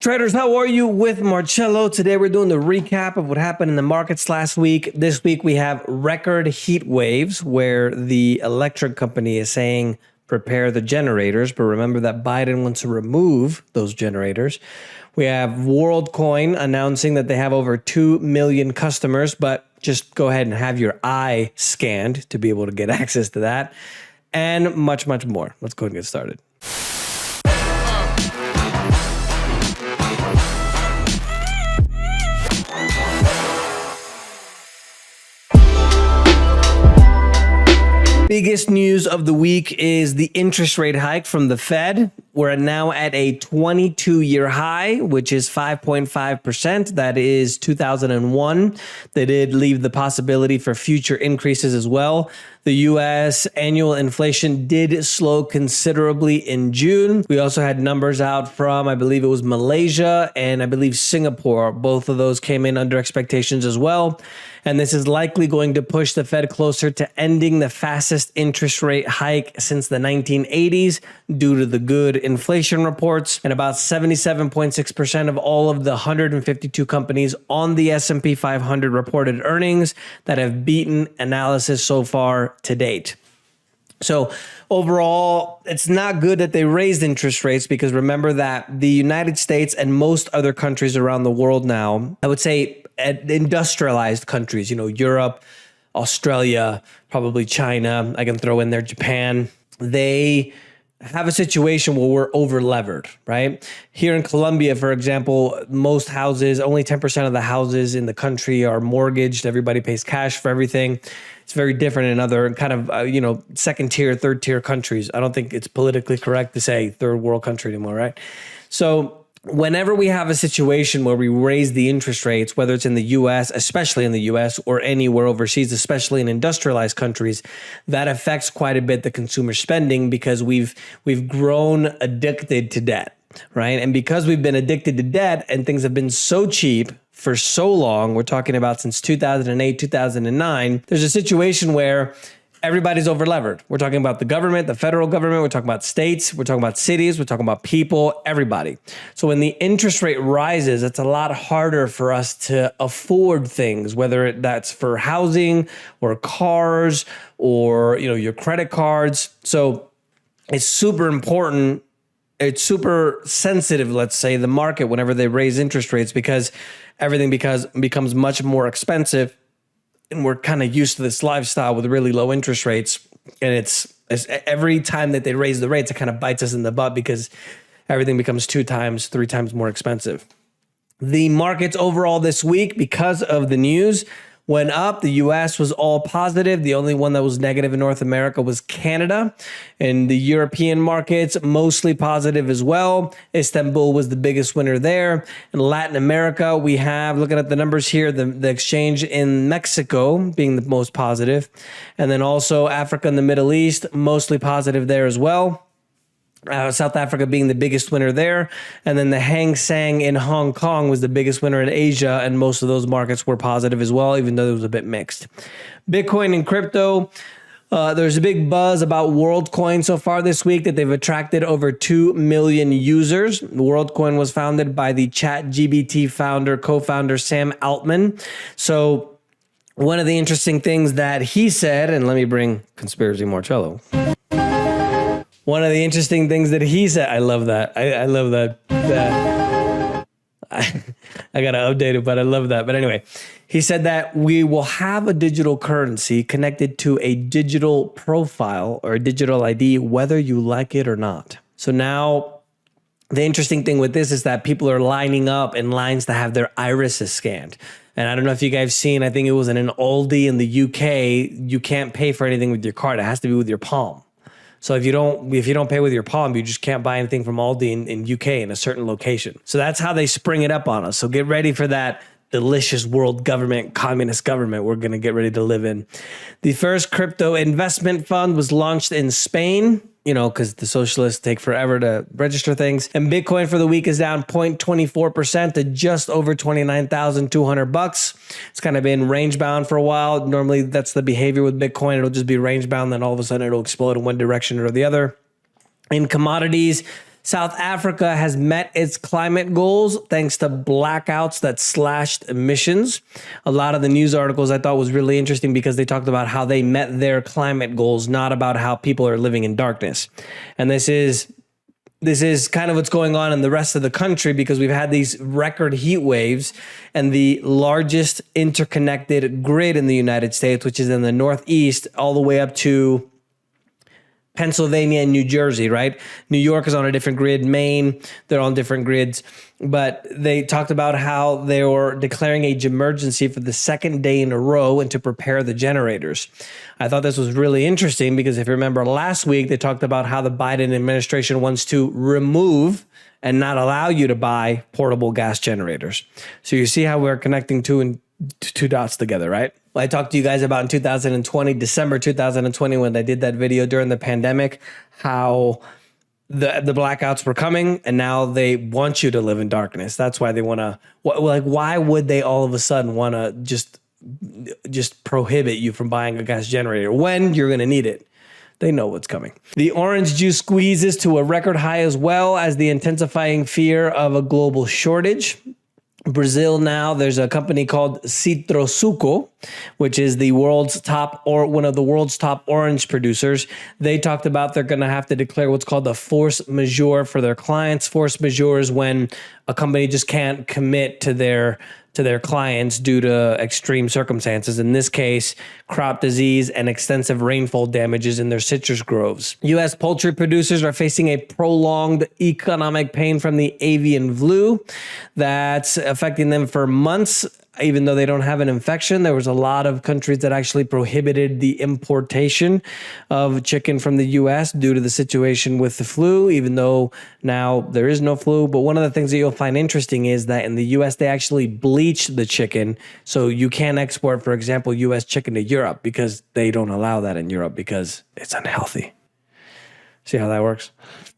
Traders, how are you? With Marcello. Today we're doing the recap of what happened in the markets last week. This week we have record heat waves where the electric company is saying prepare the generators, but remember that Biden wants to remove those generators. We have WorldCoin announcing that they have over 2 million customers, but just go ahead and have your eye scanned to be able to get access to that, and much, much more. Let's go ahead and get started. Biggest news of the week is the interest rate hike from the Fed. We're now at a 22-year high, which is 5.5%. That is 2001. They did leave the possibility for future increases as well. The U.S. annual inflation did slow considerably in June. We also had numbers out from, I believe it was Malaysia and I believe Singapore. Both of those came in under expectations as well. And this is likely going to push the Fed closer to ending the fastest interest rate hike since the 1980s due to the good inflation reports. And about 77.6% of all of the 152 companies on the S&P 500 reported earnings that have beaten analysis so far to date. So overall, it's not good that they raised interest rates because remember that the United States and most other countries around the world now, I would say industrialized countries, Europe, Australia, probably China, I can throw in there Japan, they have a situation where we're over levered, right? Here in Colombia, for example, most houses, only 10% of the houses in the country are mortgaged. Everybody pays cash for everything. It's very different in other kind of, second tier, third tier countries. I don't think it's politically correct to say third world country anymore, right? So whenever we have a situation where we raise the interest rates, whether it's in the US, especially in the US, or anywhere overseas, especially in industrialized countries, that affects quite a bit the consumer spending because we've grown addicted to debt, right? And because we've been addicted to debt and things have been so cheap for so long, we're talking about since 2008, 2009, there's a situation where everybody's overlevered. We're talking about the government, the federal government, we're talking about states, we're talking about cities, we're talking about people, everybody. So when the interest rate rises, it's a lot harder for us to afford things, whether that's for housing or cars or, your credit cards. So it's super important. It's super sensitive, let's say, the market whenever they raise interest rates because everything becomes much more expensive. And we're kind of used to this lifestyle with really low interest rates. And it's every time that they raise the rates, it kind of bites us in the butt because everything becomes 2 times, 3 times more expensive. The markets overall this week, because of the news, went up. The US was all positive. The only one that was negative in North America was Canada. And the European markets, mostly positive as well. Istanbul was the biggest winner there. In Latin America, we have, looking at the numbers here, the exchange in Mexico being the most positive. And then also Africa and the Middle East, mostly positive there as well. South Africa being the biggest winner there. And then the Hang Seng in Hong Kong was the biggest winner in Asia. And most of those markets were positive as well, even though it was a bit mixed. Bitcoin and crypto. There's a big buzz about WorldCoin so far this week that they've attracted over 2 million users. WorldCoin was founded by the ChatGPT co-founder Sam Altman. So one of the interesting things that he said, and let me bring Conspiracy Marcello. One of the interesting things that he said, I love that. I love that. I got to update it, but I love that. But anyway, he said that we will have a digital currency connected to a digital profile or a digital ID, whether you like it or not. So now the interesting thing with this is that people are lining up in lines to have their irises scanned. And I don't know if you guys have seen, I think it was in an Aldi in the UK, you can't pay for anything with your card. It has to be with your palm. So if you don't pay with your palm, you just can't buy anything from Aldi in UK in a certain location. So that's how they spring it up on us. So get ready for that delicious world government, communist government we're going to get ready to live in. The first crypto investment fund was launched in Spain, because the socialists take forever to register things. And Bitcoin for the week is down 0.24% to just over $29,200. It's kind of been range bound for a while. Normally that's the behavior with Bitcoin. It'll just be range bound, then all of a sudden it'll explode in one direction or the other. In commodities, South Africa has met its climate goals thanks to blackouts that slashed emissions. A lot of the news articles I thought was really interesting because they talked about how they met their climate goals, not about how people are living in darkness. And this is kind of what's going on in the rest of the country because we've had these record heat waves, and the largest interconnected grid in the United States, which is in the Northeast, all the way up to Pennsylvania and New Jersey, right? New York is on a different grid. Maine, they're on different grids. But they talked about how they were declaring a emergency for the second day in a row and to prepare the generators. I thought this was really interesting because if you remember last week, they talked about how the Biden administration wants to remove and not allow you to buy portable gas generators. So you see how we're connecting two dots together, right? Well, I talked to you guys about in 2020, December 2020, when I did that video during the pandemic, how the blackouts were coming, and now they want you to live in darkness. That's why they want to, like, why would they all of a sudden want to just prohibit you from buying a gas generator when you're going to need it? They know what's coming. The orange juice squeezes to a record high as well as the intensifying fear of a global shortage. Brazil now, there's a company called Citrosuco, which is the world's top, or one of the world's top orange producers. They talked about they're going to have to declare what's called a force majeure for their clients. Force majeure is when a company just can't commit to their clients due to extreme circumstances. In this case, crop disease and extensive rainfall damages in their citrus groves. U.S. poultry producers are facing a prolonged economic pain from the avian flu that's affecting them for months. Even though they don't have an infection, there was a lot of countries that actually prohibited the importation of chicken from the U.S. due to the situation with the flu, even though now there is no flu. But one of the things that you'll find interesting is that in the U.S., they actually bleach the chicken. So you can't export, for example, U.S. chicken to Europe because they don't allow that in Europe because it's unhealthy. See how that works?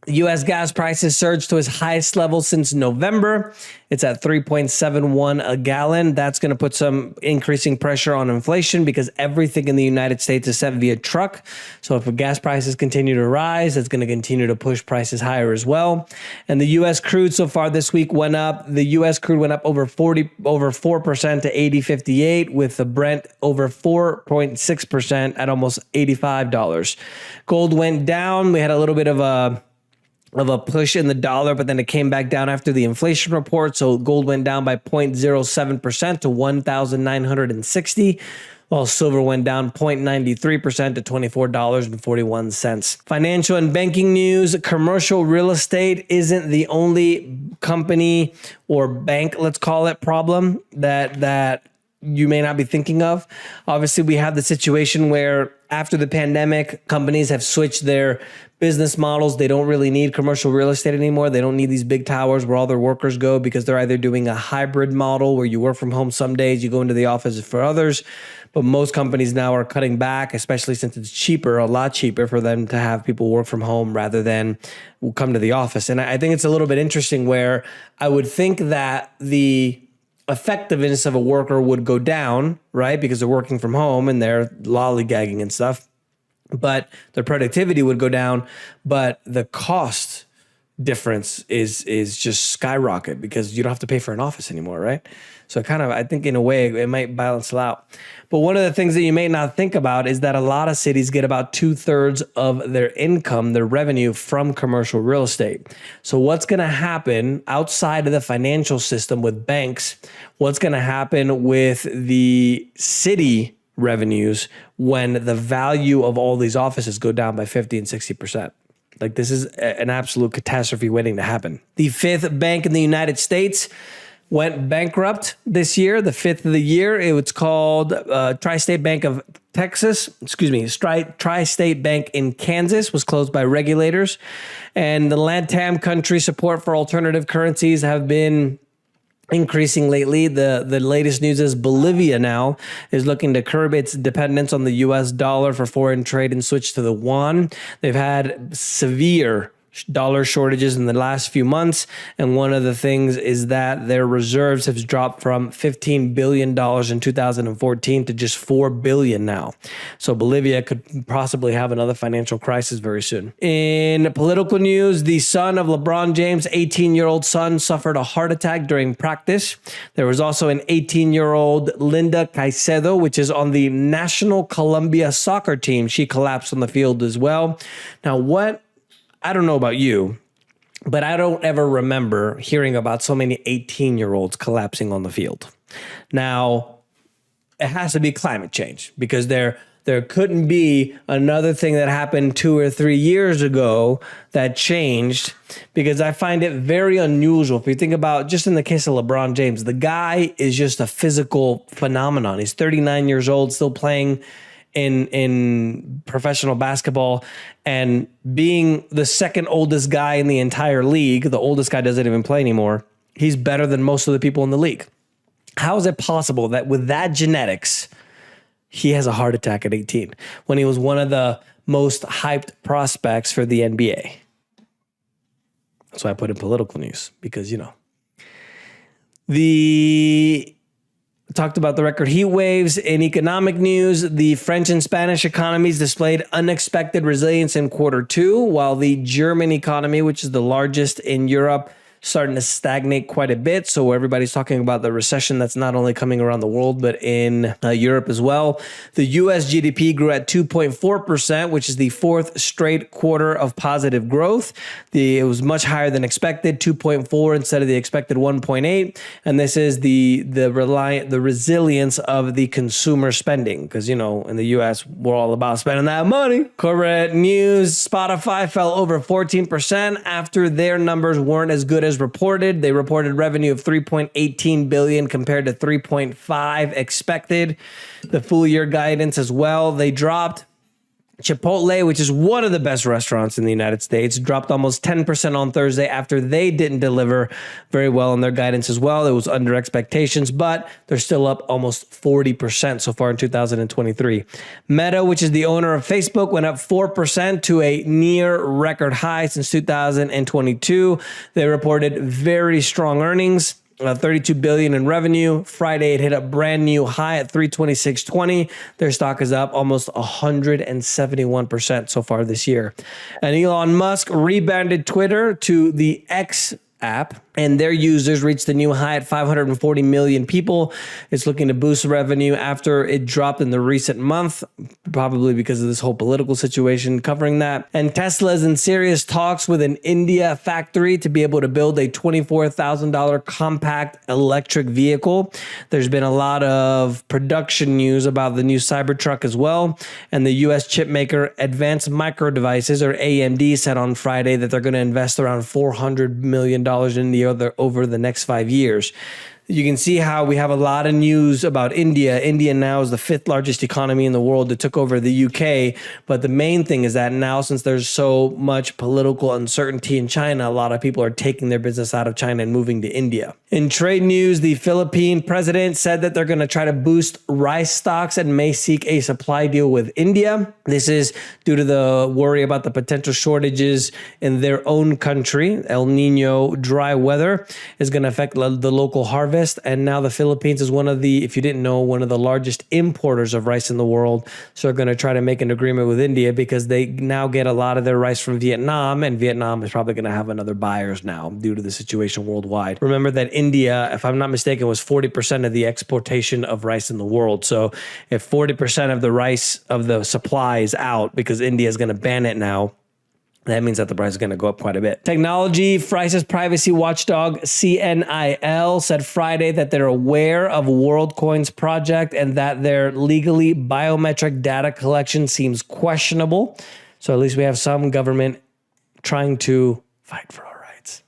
U.S. gas prices surged to its highest level since November. It's at 3.71 a gallon. That's going to put some increasing pressure on inflation because everything in the United States is sent via truck. So if gas prices continue to rise, it's going to continue to push prices higher as well. And the U.S. crude so far this week went up. The U.S. crude went up over 4% to 80.58, with the Brent over 4.6% at almost $85. Gold went down. We had a little bit of a push in the dollar, but then it came back down after the inflation report. So gold went down by 0.07% to 1,960, while silver went down 0.93% to $24.41. Financial and banking news. Commercial real estate isn't the only company or bank, let's call it, problem that you may not be thinking of. Obviously, we have the situation where after the pandemic, companies have switched their business models. They don't really need commercial real estate anymore. They don't need these big towers where all their workers go because they're either doing a hybrid model where you work from home some days, you go into the office for others. But most companies now are cutting back, especially since it's cheaper, a lot cheaper for them to have people work from home rather than come to the office. And I think it's a little bit interesting where I would think that the effectiveness of a worker would go down, right? Because they're working from home and they're lollygagging and stuff, but their productivity would go down, but the cost difference is just skyrocket because you don't have to pay for an office anymore, right? So I think in a way it might balance it out. But one of the things that you may not think about is that a lot of cities get about 2/3 of their income, their revenue, from commercial real estate. So what's going to happen outside of the financial system with banks? What's going to happen with the city revenues when the value of all these offices go down by 50 and 60%? Like, this is an absolute catastrophe waiting to happen. The fifth bank in the United States went bankrupt this year, the fifth of the year. It was called Tri-State Bank of Texas. Tri-State Bank in Kansas was closed by regulators. And the LATAM country support for alternative currencies have been increasing lately. The latest news is Bolivia now is looking to curb its dependence on the U.S. dollar for foreign trade and switch to the yuan. They've had severe dollar shortages in the last few months. And one of the things is that their reserves have dropped from $15 billion in 2014 to just $4 billion now. So Bolivia could possibly have another financial crisis very soon. In political news, the son of LeBron James, 18-year-old son, suffered a heart attack during practice. There was also an 18-year-old Linda Caicedo, which is on the National Colombia soccer team. She collapsed on the field as well. Now, I don't know about you, but I don't ever remember hearing about so many 18-year-olds collapsing on the field. Now, it has to be climate change, because there couldn't be another thing that happened 2 or 3 years ago that changed, because I find it very unusual. If you think about, just in the case of LeBron James, the guy is just a physical phenomenon. He's 39 years old, still playing in professional basketball, and being the second oldest guy in the entire league. The oldest guy doesn't even play anymore. He's better than most of the people in the league. How is it possible that with that genetics, he has a heart attack at 18 when he was one of the most hyped prospects for the NBA? That's why I put in political news, because, talked about the record heat waves. In economic news, the French and Spanish economies displayed unexpected resilience in Q2, while the German economy, which is the largest in Europe, starting to stagnate quite a bit. So everybody's talking about the recession that's not only coming around the world, but in Europe as well. The US GDP grew at 2.4%, which is the fourth straight quarter of positive growth. It was much higher than expected, 2.4 instead of the expected 1.8. And this is the resilience of the consumer spending, because, in the US, we're all about spending that money. Corporate news, Spotify fell over 14% after their numbers weren't as good as reported. They reported revenue of $3.18 billion compared to $3.5 expected. The full year guidance as well, they dropped. Chipotle, which is one of the best restaurants in the United States, dropped almost 10% on Thursday after they didn't deliver very well in their guidance as well. It was under expectations, but they're still up almost 40% so far in 2023. Meta, which is the owner of Facebook, went up 4% to a near record high since 2022. They reported very strong earnings. $32 billion in revenue. Friday, it hit a brand new high at $326.20. Their stock is up almost 171% so far this year. And Elon Musk rebranded Twitter to the X app, and their users reached a new high at 540 million people. It's looking to boost revenue after it dropped in the recent month, probably because of this whole political situation covering that. And Tesla is in serious talks with an India factory to be able to build a $24,000 compact electric vehicle. There's been a lot of production news about the new Cybertruck as well. And the US chip maker Advanced Micro Devices, or AMD, said on Friday that they're going to invest around $400 million in the over the next 5 years. You can see how we have a lot of news about India. India now is the fifth largest economy in the world. It took over the UK. But the main thing is that now, since there's so much political uncertainty in China, a lot of people are taking their business out of China and moving to India. In trade news, the Philippine president said that they're going to try to boost rice stocks and may seek a supply deal with India. This is due to the worry about the potential shortages in their own country. El Nino dry weather is going to affect the local harvest. And now the Philippines is one of the, if you didn't know, one of the largest importers of rice in the world. So they're going to try to make an agreement with India, because they now get a lot of their rice from Vietnam, and Vietnam is probably going to have another buyers now due to the situation worldwide. Remember that India, if I'm not mistaken, was 40% of the exportation of rice in the world. So if 40% of the rice of the supply is out because India is going to ban it now, that means that the price is going to go up quite a bit. Technology, France's privacy watchdog CNIL said Friday that they're aware of WorldCoin's project and that their legally biometric data collection seems questionable. So at least we have some government trying to fight for our rights.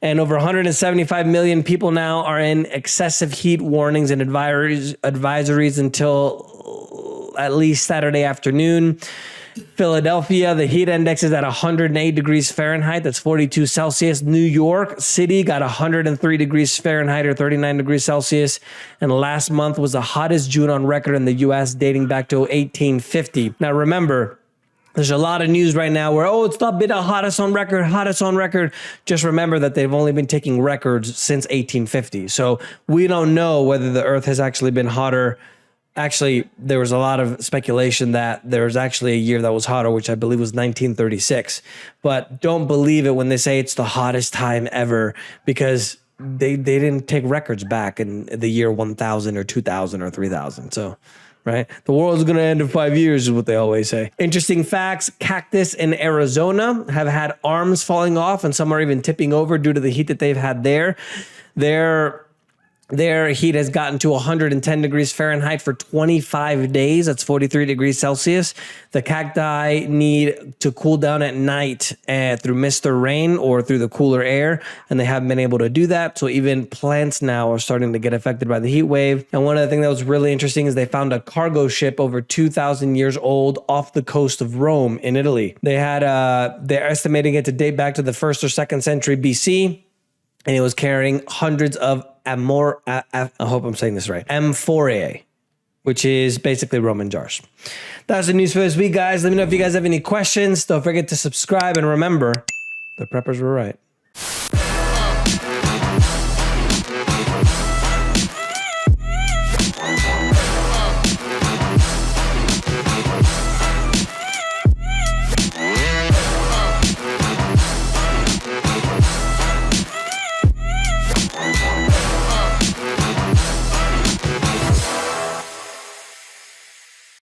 And over 175 million people now are in excessive heat warnings and advisories until at least Saturday afternoon. Philadelphia, the heat index is at 108 degrees Fahrenheit. That's 42 Celsius. New York City got 103 degrees Fahrenheit, or 39 degrees Celsius. And last month was the hottest June on record in the U.S., dating back to 1850. Now, remember, There's a lot of news right now where, oh, it's not been the hottest on record, hottest on record. Just remember that they've only been taking records since 1850. So we don't know whether the Earth has actually been hotter. Actually, there was a lot of speculation that there was actually a year that was hotter, which I believe was 1936. But don't believe it when they say it's the hottest time ever, because they didn't take records back in the year 1000 or 2000 or 3000. So, right? The world's going to end in 5 years is what they always say. Interesting facts. Cactus in Arizona have had arms falling off, and some are even tipping over due to the heat that they've had there. Their heat has gotten to 110 degrees Fahrenheit for 25 days. That's 43 degrees Celsius. The cacti need to cool down at night through mist or rain or through the cooler air, and they haven't been able to do that. So even plants now are starting to get affected by the heat wave. And one of the things that was really interesting is they found a cargo ship over 2,000 years old off the coast of Rome in Italy. They're estimating it to date back to the 1st or 2nd century BC, and it was carrying hundreds of I hope I'm saying this right, amphorae, which is basically Roman jars. That's the news for this week, guys. Let me know if you guys have any questions. Don't forget to subscribe, and remember, the preppers were right.